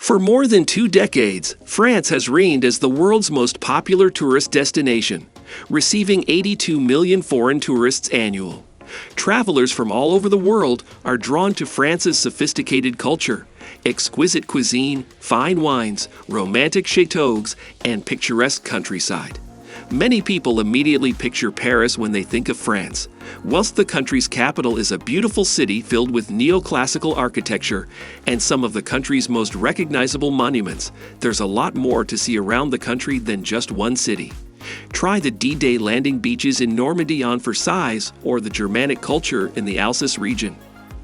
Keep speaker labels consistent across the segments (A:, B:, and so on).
A: For more than 2 decades, France has reigned as the world's most popular tourist destination, receiving 82 million foreign tourists annually. Travelers from all over the world are drawn to France's sophisticated culture, exquisite cuisine, fine wines, romantic chateaux, and picturesque countryside. Many people immediately picture Paris when they think of France. Whilst the country's capital is a beautiful city filled with neoclassical architecture and some of the country's most recognizable monuments, there's a lot more to see around the country than just one city. Try the D-Day landing beaches in Normandy on Versailles or the Germanic culture in the Alsace region.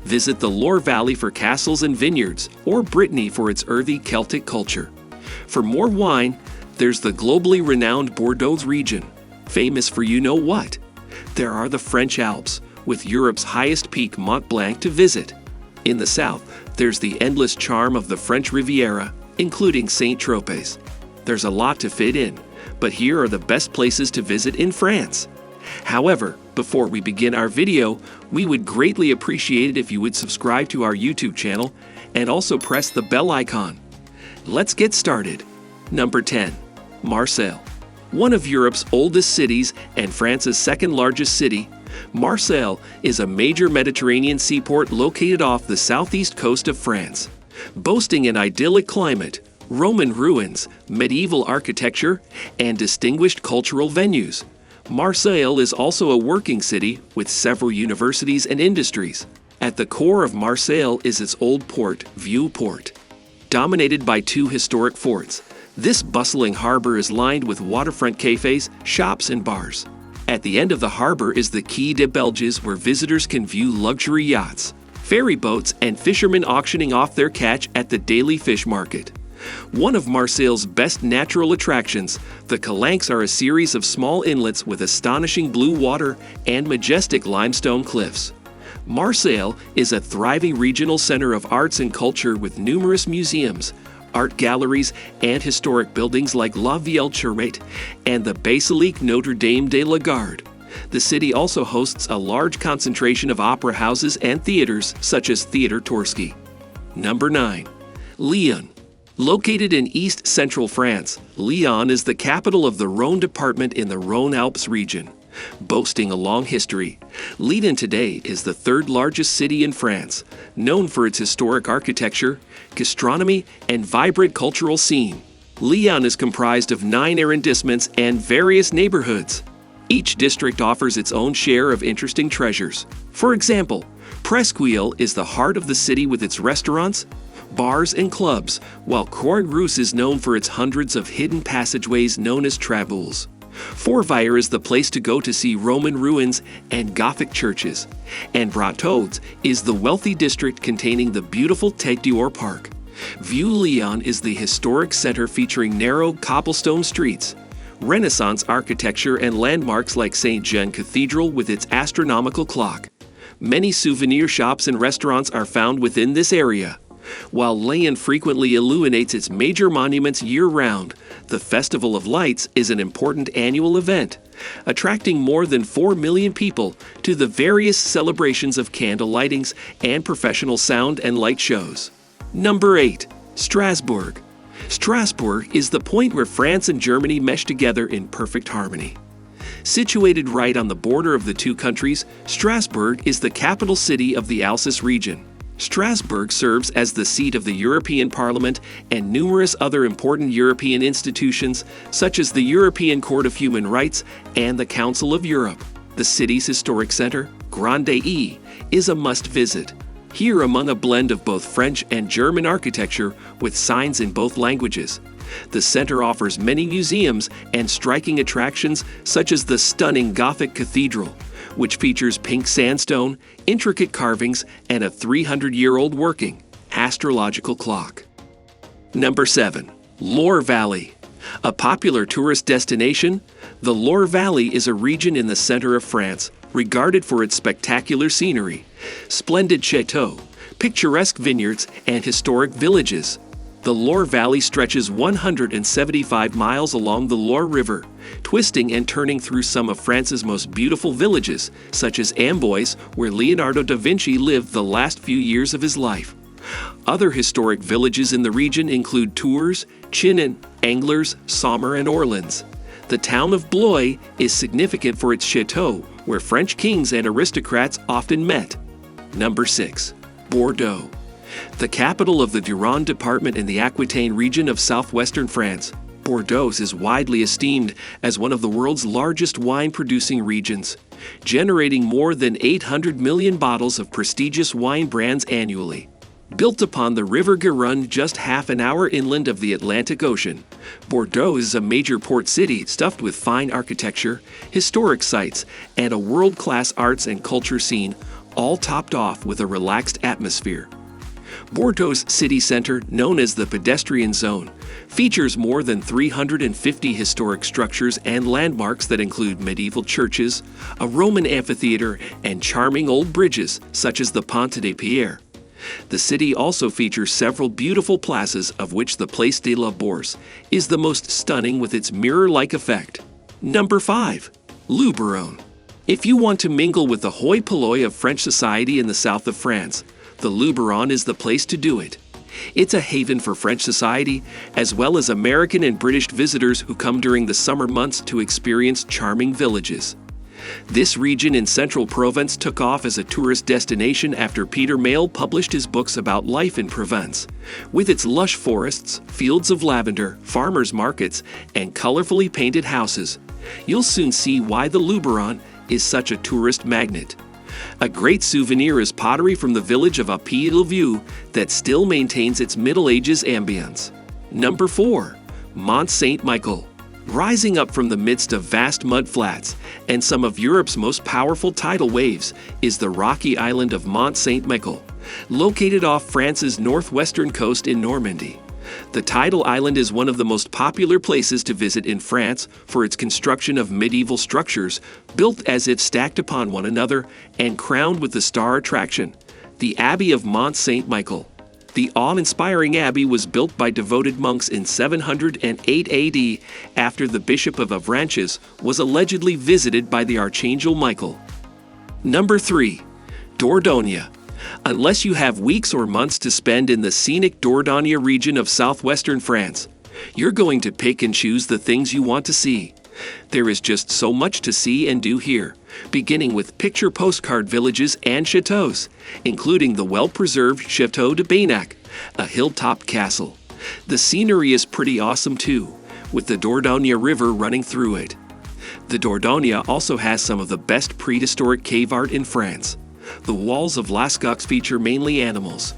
A: Visit the Loire Valley for castles and vineyards, or Brittany for its earthy Celtic culture. For more wine, there's the globally renowned Bordeaux region, famous for you-know-what. There are the French Alps, with Europe's highest peak Mont Blanc to visit. In the south, there's the endless charm of the French Riviera, including Saint-Tropez. There's a lot to fit in, but here are the best places to visit in France. However, before we begin our video, we would greatly appreciate it if you would subscribe to our YouTube channel and also press the bell icon. Let's get started. Number 10. Marseille. One of Europe's oldest cities and France's second largest city, Marseille is a major Mediterranean seaport located off the southeast coast of France. Boasting an idyllic climate, Roman ruins, medieval architecture, and distinguished cultural venues, Marseille is also a working city with several universities and industries. At the core of Marseille is its old port, Vieux Port. Dominated by 2 historic forts, this bustling harbor is lined with waterfront cafes, shops, and bars. At the end of the harbor is the Quai des Belges, where visitors can view luxury yachts, ferry boats, and fishermen auctioning off their catch at the daily fish market. One of Marseille's best natural attractions, the Calanques are a series of small inlets with astonishing blue water and majestic limestone cliffs. Marseille is a thriving regional center of arts and culture with numerous museums, art galleries, and historic buildings like La Vieille Charrette and the Basilique Notre Dame de la Garde. The city also hosts a large concentration of opera houses and theaters such as Theatre Torski. Number 9. Lyon. Located in east-central France, Lyon is the capital of the Rhône department in the Rhône-Alpes region. Boasting a long history, Lyon today is the 3rd largest city in France, known for its historic architecture, gastronomy, and vibrant cultural scene. Lyon is comprised of 9 arrondissements and various neighborhoods. Each district offers its own share of interesting treasures. For example, Presqu'île is the heart of the city with its restaurants, bars, and clubs, while Croix-Rousse is known for its hundreds of hidden passageways known as traboules. Fourvière is the place to go to see Roman ruins and Gothic churches, and Brotteaux is the wealthy district containing the beautiful Tête d'Or Park. Vieux Lyon is the historic center featuring narrow cobblestone streets, Renaissance architecture, and landmarks like St. Jean Cathedral with its astronomical clock. Many souvenir shops and restaurants are found within this area. While Lyon frequently illuminates its major monuments year-round, the Festival of Lights is an important annual event, attracting more than 4 million people to the various celebrations of candle lightings and professional sound and light shows. Number 8. Strasbourg. Strasbourg is the point where France and Germany mesh together in perfect harmony. Situated right on the border of the 2 countries, Strasbourg is the capital city of the Alsace region. Strasbourg serves as the seat of the European Parliament and numerous other important European institutions, such as the European Court of Human Rights and the Council of Europe. The city's historic center, Grande E, is a must-visit. Here, among a blend of both French and German architecture with signs in both languages, the center offers many museums and striking attractions such as the stunning Gothic Cathedral, which features pink sandstone, intricate carvings, and a 300-year-old working astrological clock. Number 7. Loire Valley. A popular tourist destination, the Loire Valley is a region in the center of France, regarded for its spectacular scenery, splendid chateaux, picturesque vineyards, and historic villages. The Loire Valley stretches 175 miles along the Loire River, twisting and turning through some of France's most beautiful villages, such as Amboise, where Leonardo da Vinci lived the last few years of his life. Other historic villages in the region include Tours, Chinon, Anglers, Sommer, and Orleans. The town of Blois is significant for its chateau, where French kings and aristocrats often met. Number 6. Bordeaux. The capital of the Gironde department in the Aquitaine region of southwestern France, Bordeaux is widely esteemed as one of the world's largest wine-producing regions, generating more than 800 million bottles of prestigious wine brands annually. Built upon the River Gironde just half an hour inland of the Atlantic Ocean, Bordeaux is a major port city stuffed with fine architecture, historic sites, and a world-class arts and culture scene, all topped off with a relaxed atmosphere. Bordeaux's city center, known as the Pedestrian Zone, features more than 350 historic structures and landmarks that include medieval churches, a Roman amphitheater, and charming old bridges such as the Pont de Pierre. The city also features several beautiful plazas, of which the Place de la Bourse is the most stunning with its mirror-like effect. Number 5. Luberon. If you want to mingle with the hoi polloi of French society in the south of France, the Luberon is the place to do it. It's a haven for French society, as well as American and British visitors who come during the summer months to experience charming villages. This region in central Provence took off as a tourist destination after Peter Mayle published his books about life in Provence. With its lush forests, fields of lavender, farmers' markets, and colorfully painted houses, you'll soon see why the Luberon is such a tourist magnet. A great souvenir is pottery from the village of Appy-le-Vieux that still maintains its Middle Ages ambience. Number 4. Mont Saint-Michel. Rising up from the midst of vast mud flats and some of Europe's most powerful tidal waves is the rocky island of Mont Saint-Michel, located off France's northwestern coast in Normandy. The tidal island is one of the most popular places to visit in France for its construction of medieval structures built as if stacked upon one another and crowned with the star attraction, the Abbey of Mont Saint-Michel. The awe-inspiring abbey was built by devoted monks in 708 AD after the Bishop of Avranches was allegedly visited by the Archangel Michael. Number 3. Dordonia. Unless you have weeks or months to spend in the scenic Dordonia region of southwestern France, you're going to pick and choose the things you want to see. There is just so much to see and do here, beginning with picture postcard villages and chateaux, including the well-preserved Château de Baynac, a hilltop castle. The scenery is pretty awesome too, with the Dordonia River running through it. The Dordonia also has some of the best prehistoric cave art in France. The walls of Lascaux feature mainly animals.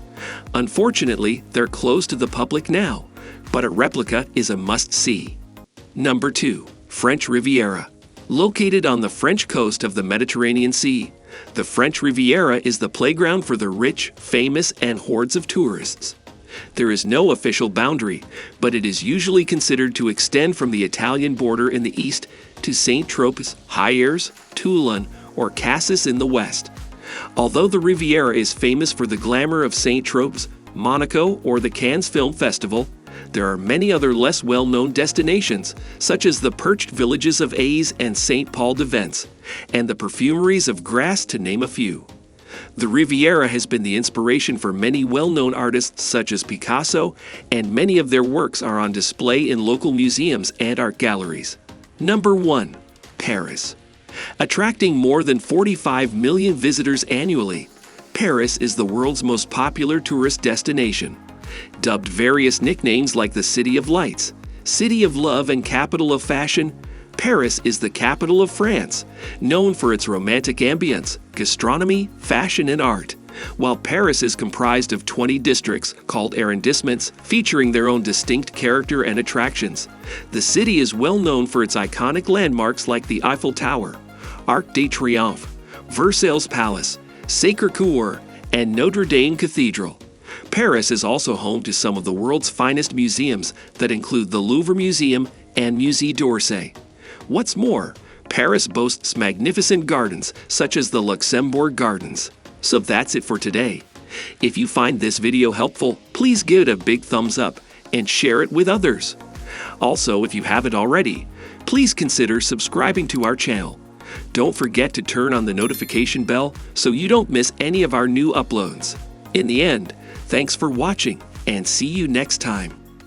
A: Unfortunately, they're closed to the public now, but a replica is a must-see. Number 2. French Riviera. Located on the French coast of the Mediterranean Sea, the French Riviera is the playground for the rich, famous, and hordes of tourists. There is no official boundary, but it is usually considered to extend from the Italian border in the east to Saint-Tropez, Hyères, Toulon, or Cassis in the west. Although the Riviera is famous for the glamour of Saint-Tropez, Monaco, or the Cannes Film Festival, there are many other less well-known destinations, such as the perched villages of Aix and Saint-Paul-de-Vence, and the perfumeries of Grasse, to name a few. The Riviera has been the inspiration for many well-known artists such as Picasso, and many of their works are on display in local museums and art galleries. Number 1. Paris. Attracting more than 45 million visitors annually, Paris is the world's most popular tourist destination. Dubbed various nicknames like the City of Lights, City of Love, and Capital of Fashion, Paris is the capital of France, known for its romantic ambience, gastronomy, fashion, and art. While Paris is comprised of 20 districts called arrondissements featuring their own distinct character and attractions, the city is well known for its iconic landmarks like the Eiffel Tower, Arc de Triomphe, Versailles Palace, Sacré-Cœur, and Notre Dame Cathedral. Paris is also home to some of the world's finest museums that include the Louvre Museum and Musée d'Orsay. What's more, Paris boasts magnificent gardens such as the Luxembourg Gardens. So that's it for today. If you find this video helpful, please give it a big thumbs up and share it with others. Also, if you haven't already, please consider subscribing to our channel. Don't forget to turn on the notification bell so you don't miss any of our new uploads. In the end, Thanks for watching, and see you next time.